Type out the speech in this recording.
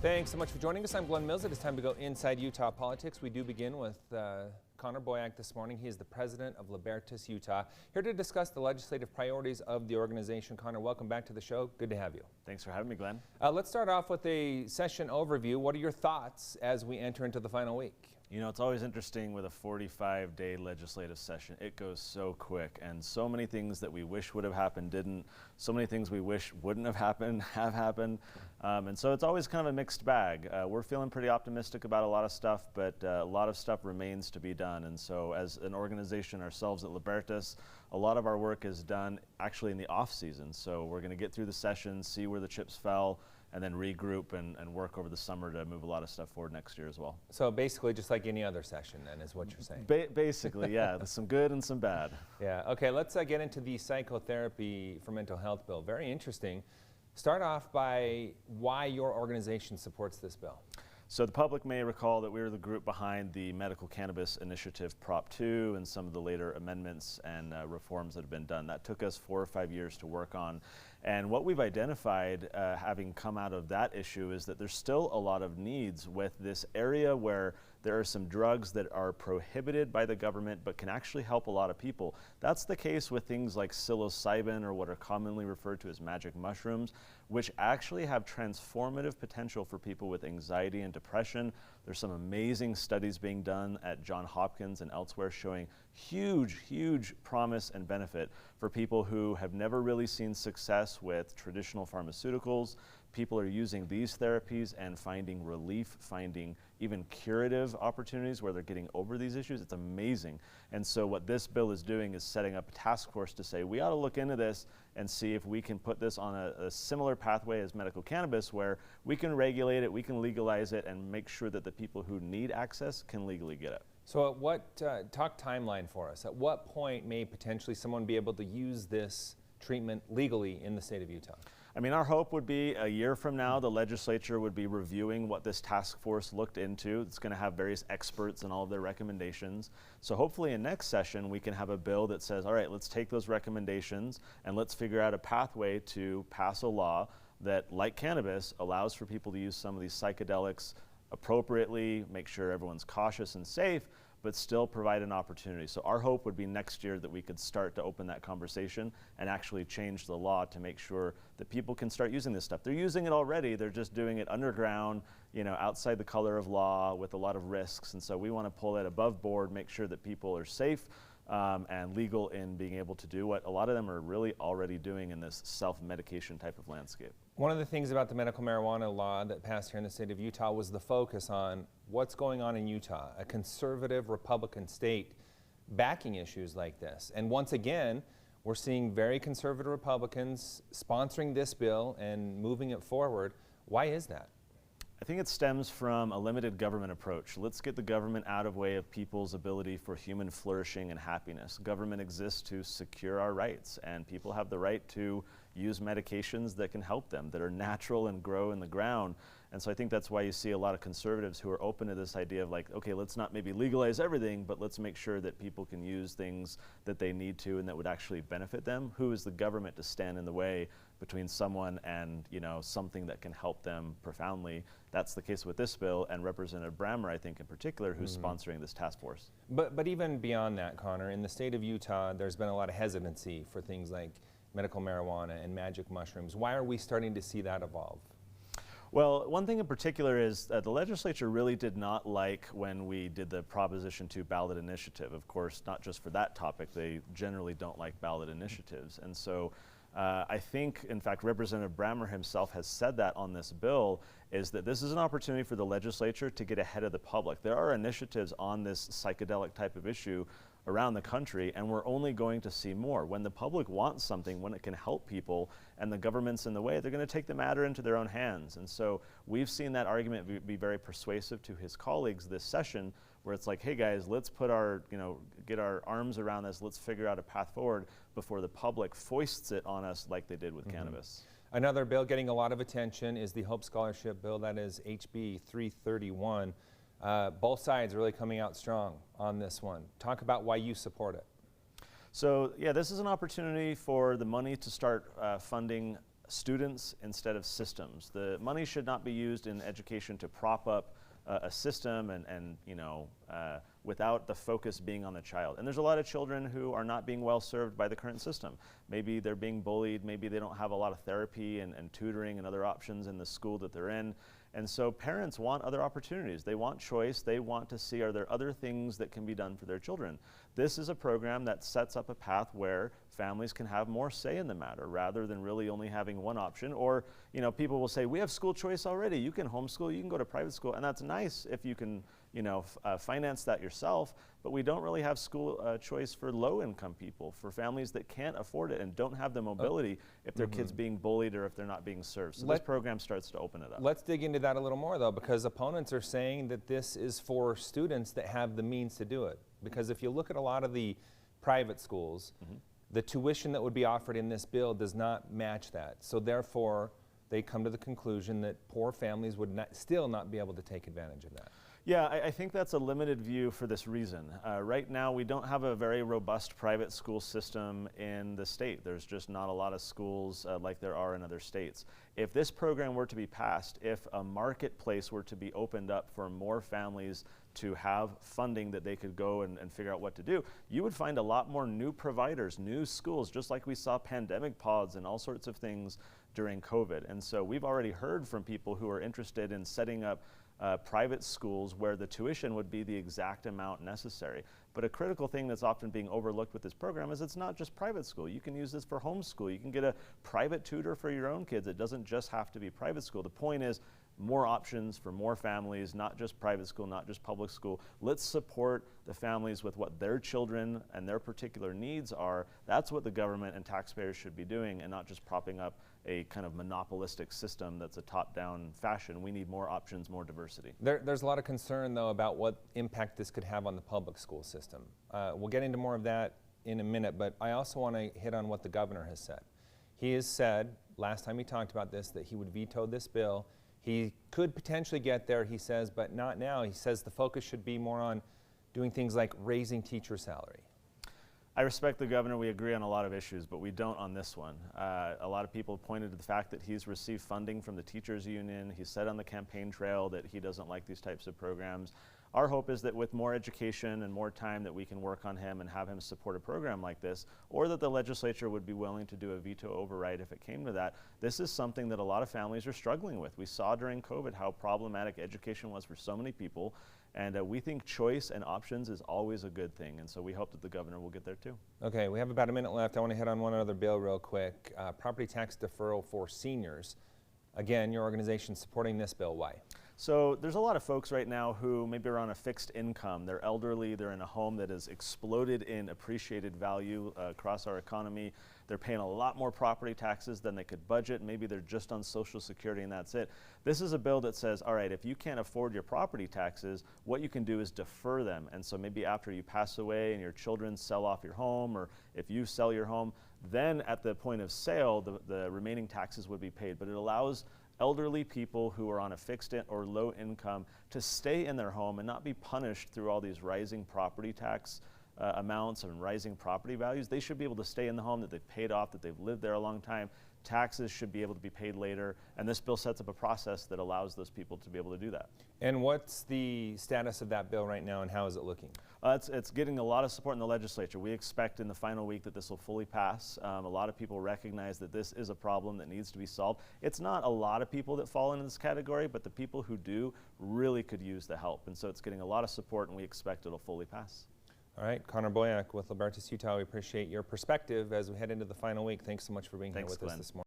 Thanks so much for joining us. I'm Glenn Mills. It is time to go inside Utah politics. We do begin with Connor Boyack this morning. He is the president of Libertas Utah, here to discuss the legislative priorities of the organization. Connor, welcome back to the show. Good to have you. Thanks for having me, Glenn. Let's start off with a session overview. What are your thoughts as we enter into the final week? You know, it's always interesting with a 45-day legislative session. It goes so quick, and so many things that we wish would have happened didn't. So many things we wish wouldn't have happened have happened. And so it's always kind of a mixed bag. We're feeling pretty optimistic about a lot of stuff, but a lot of stuff remains to be done. And so as an organization ourselves at Libertas, a lot of our work is done actually in the off season. So we're going to get through the session, see where the chips fell, and then regroup and work over the summer to move a lot of stuff forward next year as well. So basically just like any other session then is what you're saying? Basically, yeah. There's some good and some bad. Yeah, okay, let's get into the Psychotherapy for Mental Health bill. Very interesting. Start off by why your organization supports this bill. So the public may recall that we were the group behind the Medical Cannabis Initiative Prop 2 and some of the later amendments and reforms that have been done. That took us 4 or 5 years to work on. And what we've identified, having come out of that issue, is that there's still a lot of needs with this area where there are some drugs that are prohibited by the government but can actually help a lot of people. That's the case with things like psilocybin, or what are commonly referred to as magic mushrooms, which actually have transformative potential for people with anxiety and depression. There's some amazing studies being done at Johns Hopkins and elsewhere showing huge promise and benefit for people who have never really seen success with traditional pharmaceuticals. People are using these therapies and finding relief, finding even curative opportunities where they're getting over these issues. It's amazing. And so what this bill is doing is setting up a task force to say, we ought to look into this and see if we can put this on a similar pathway as medical cannabis, where we can regulate it, we can legalize it, and make sure that the people who need access can legally get it. So at what, talk timeline for us, at what point may potentially someone be able to use this treatment legally in the state of Utah? I mean, our hope would be a year from now, the legislature would be reviewing what this task force looked into. It's going to have various experts and all of their recommendations. So hopefully in next session, we can have a bill that says, all right, let's take those recommendations and let's figure out a pathway to pass a law that, like cannabis, allows for people to use some of these psychedelics appropriately, make sure everyone's cautious and safe, but still provide an opportunity. So our hope would be next year that we could start to open that conversation and actually change the law to make sure that people can start using this stuff. They're using it already, they're just doing it underground, you know, outside the color of law with a lot of risks. And so we want to pull that above board, make sure that people are safe and legal in being able to do what a lot of them are really already doing in this self-medication type of landscape. One of the things about the medical marijuana law that passed here in the state of Utah was the focus on what's going on in Utah, a conservative Republican state backing issues like this. And once again, we're seeing very conservative Republicans sponsoring this bill and moving it forward. Why is that? I think it stems from a limited government approach. Let's get the government out of way of people's ability for human flourishing and happiness. Government exists to secure our rights, and people have the right to use medications that can help them, that are natural and grow in the ground. And so I think that's why you see a lot of conservatives who are open to this idea of like, okay, let's not maybe legalize everything, but let's make sure that people can use things that they need to and that would actually benefit them. Who is the government to stand in the way between someone and, you know, something that can help them profoundly? That's the case with this bill, and Representative Brammer, I think in particular, who's sponsoring this task force. But even beyond that, Connor, in the state of Utah, there's been a lot of hesitancy for things like medical marijuana and magic mushrooms. Why are we starting to see that evolve? Well, one thing in particular is that the legislature really did not like when we did the Proposition 2 ballot initiative. Of course, not just for that topic, they generally don't like ballot initiatives. And so I think, in fact, Representative Brammer himself has said that on this bill, is that this is an opportunity for the legislature to get ahead of the public. There are initiatives on this psychedelic type of issue around the country, and we're only going to see more. When the public wants something, when it can help people, and the government's in the way, they're going to take the matter into their own hands. And so we've seen that argument be very persuasive to his colleagues this session, where it's like, hey guys, let's put our, get our arms around this, let's figure out a path forward before the public foists it on us like they did with cannabis. Another bill getting a lot of attention is the Hope Scholarship Bill, that is HB 331. Both sides really coming out strong on this one. Talk about why you support it. So yeah, this is an opportunity for the money to start funding students instead of systems. The money should not be used in education to prop up a system and without the focus being on the child. And there's a lot of children who are not being well served by the current system. Maybe they're being bullied, maybe they don't have a lot of therapy and tutoring and other options in the school that they're in. And so parents want other opportunities. They want choice. They want to see, are there other things that can be done for their children? This is a program that sets up a path where families can have more say in the matter rather than really only having one option. Or, people will say, we have school choice already. You can homeschool, you can go to private school. And that's nice if you can, finance that yourself. But we don't really have school choice for low-income people, for families that can't afford it and don't have the mobility if their kid's being bullied or if they're not being served. So this program starts to open it up. Let's dig into that a little more, though, because opponents are saying that this is for students that have the means to do it. Because if you look at a lot of the private schools, the tuition that would be offered in this bill does not match that. So therefore, they come to the conclusion that poor families would still not be able to take advantage of that. Yeah, I think that's a limited view for this reason. Right now, we don't have a very robust private school system in the state. There's just not a lot of schools like there are in other states. If this program were to be passed, if a marketplace were to be opened up for more families to have funding that they could go and figure out what to do, you would find a lot more new providers, new schools, just like we saw pandemic pods and all sorts of things during COVID. And so we've already heard from people who are interested in setting up private schools where the tuition would be the exact amount necessary. But a critical thing that's often being overlooked with this program is it's not just private school. You can use this for homeschool. You can get a private tutor for your own kids. It doesn't just have to be private school. The point is more options for more families, not just private school, not just public school. Let's support the families with what their children and their particular needs are. That's what the government and taxpayers should be doing, and not just propping up a kind of monopolistic system that's a top-down fashion. We need more options, more diversity. There's a lot of concern, though, about what impact this could have on the public school system. We'll get into more of that in a minute, but I also want to hit on what the governor has said. He has said, last time he talked about this, that he would veto this bill. He could potentially get there, he says, but not now. He says the focus should be more on doing things like raising teacher salary. I respect the governor. We agree on a lot of issues, but we don't on this one. A lot of people pointed to the fact that he's received funding from the teachers union. He said on the campaign trail that he doesn't like these types of programs. Our hope is that with more education and more time that we can work on him and have him support a program like this, or that the legislature would be willing to do a veto override if it came to that. This is something that a lot of families are struggling with. We saw during COVID how problematic education was for so many people, and we think choice and options is always a good thing, and so we hope that the governor will get there too. Okay, we have about a minute left. I want to hit on one other bill real quick. Property tax deferral for seniors. Again, your organization supporting this bill. Why? So there's a lot of folks right now who maybe are on a fixed income. They're elderly, they're in a home that has exploded in appreciated value across our economy. They're paying a lot more property taxes than they could budget. Maybe they're just on Social Security and that's it. This is a bill that says, all right, if you can't afford your property taxes, what you can do is defer them. And so maybe after you pass away and your children sell off your home, or if you sell your home, then at the point of sale, the remaining taxes would be paid. But it allows elderly people who are on a fixed or low income to stay in their home and not be punished through all these rising property tax amounts and rising property values. They should be able to stay in the home that they've paid off, that they've lived there a long time. Taxes should be able to be paid later, and this bill sets up a process that allows those people to be able to do that. And what's the status of that bill right now, and how is it looking? It's getting a lot of support in the legislature. We expect in the final week that this will fully pass. A lot of people recognize that this is a problem that needs to be solved. It's not a lot of people that fall into this category, but the people who do really could use the help. And so it's getting a lot of support, and we expect it'll fully pass. All right, Connor Boyack with Libertas Utah. We appreciate your perspective as we head into the final week. Thanks so much for being here with us this morning.